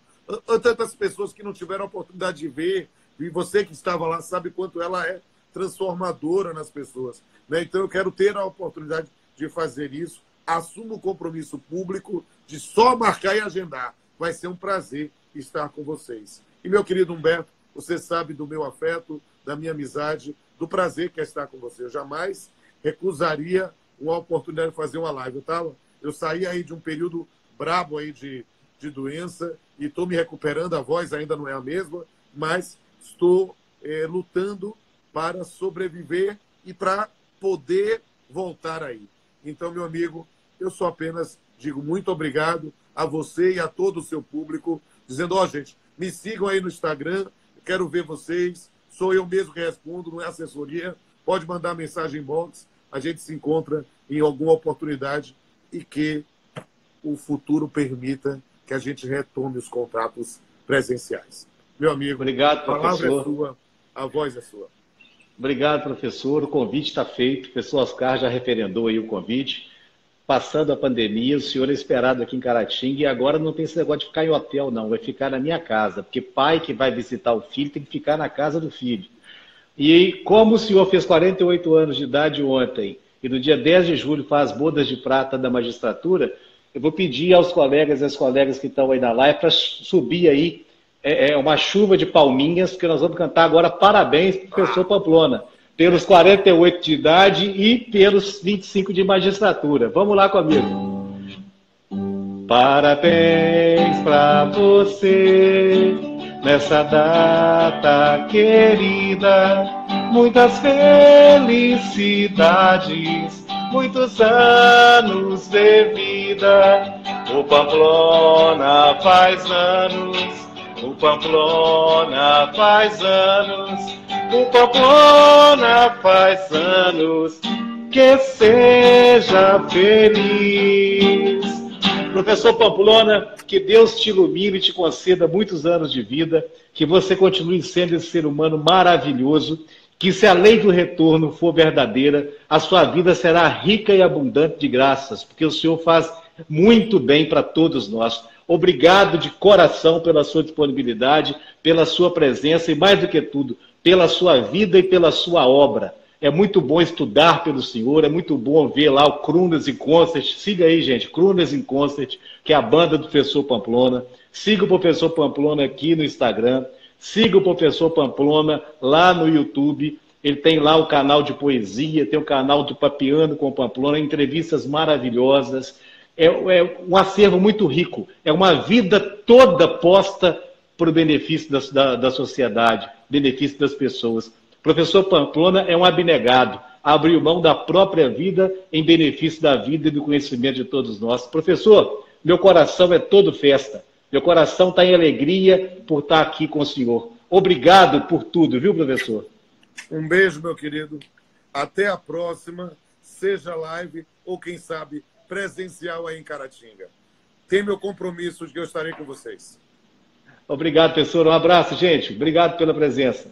Speaker 2: Tantas pessoas que não tiveram a oportunidade de ver, e você que estava lá sabe quanto ela é transformadora nas pessoas, né? Então eu quero ter a oportunidade de fazer isso. Assumo o compromisso público de só marcar e agendar. Vai ser um prazer estar com vocês. E, meu querido Humberto, você sabe do meu afeto, da minha amizade, do prazer que é estar com você. Eu jamais recusaria uma oportunidade de fazer uma live. Eu saí aí de um período brabo aí de doença e estou me recuperando, a voz ainda não é a mesma, mas estou lutando para sobreviver e para poder voltar aí. Então, meu amigo, eu só apenas digo muito obrigado a você e a todo o seu público, dizendo, gente, me sigam aí no Instagram, quero ver vocês, sou eu mesmo que respondo, não é assessoria, pode mandar mensagem em box, a gente se encontra em alguma oportunidade e que o futuro permita que a gente retome os contratos presenciais. Meu amigo,
Speaker 3: obrigado, professor.
Speaker 2: A palavra é sua, a voz é sua.
Speaker 3: Obrigado, professor. O convite está feito. O professor Oscar já referendou aí o convite. Passando a pandemia, o senhor é esperado aqui em Caratinga e agora não tem esse negócio de ficar em hotel, não. Vai ficar na minha casa, porque pai que vai visitar o filho tem que ficar na casa do filho. E como o senhor fez 48 anos de idade ontem e no dia 10 de julho faz bodas de prata da magistratura, eu vou pedir aos colegas e às colegas que estão aí na live para subir aí uma chuva de palminhas, porque nós vamos cantar agora parabéns para o professor Pamplona, pelos 48 de idade e pelos 25 de magistratura. Vamos lá comigo. Parabéns para você nessa data querida, muitas felicidades, muitos anos de vida. O Pamplona faz anos, o Pamplona faz anos, o Pamplona faz anos, que seja feliz. Professor Pamplona, que Deus te ilumine e te conceda muitos anos de vida, que você continue sendo esse ser humano maravilhoso, que se a lei do retorno for verdadeira, a sua vida será rica e abundante de graças, porque o Senhor faz muito bem para todos nós. Obrigado de coração pela sua disponibilidade, pela sua presença e, mais do que tudo, pela sua vida e pela sua obra. É muito bom estudar pelo senhor, é muito bom ver lá o Crooners in Concert. Siga aí, gente, Crooners in Concert, que é a banda do professor Pamplona. Siga o professor Pamplona aqui no Instagram. Siga o professor Pamplona lá no YouTube. Ele tem lá o canal de poesia, tem o canal do Papiano com o Pamplona, entrevistas maravilhosas. É um acervo muito rico. É uma vida toda posta para o benefício da sociedade, benefício das pessoas. O professor Pamplona é um abnegado, abriu mão da própria vida em benefício da vida e do conhecimento de todos nós. Professor, meu coração é todo festa. Meu coração está em alegria por estar aqui com o senhor. Obrigado por tudo, viu, professor?
Speaker 2: Um beijo, meu querido. Até a próxima, seja live ou, quem sabe, presencial aí em Caratinga. Tem meu compromisso de que eu estarei com vocês.
Speaker 3: Obrigado, professor. Um abraço, gente. Obrigado pela presença.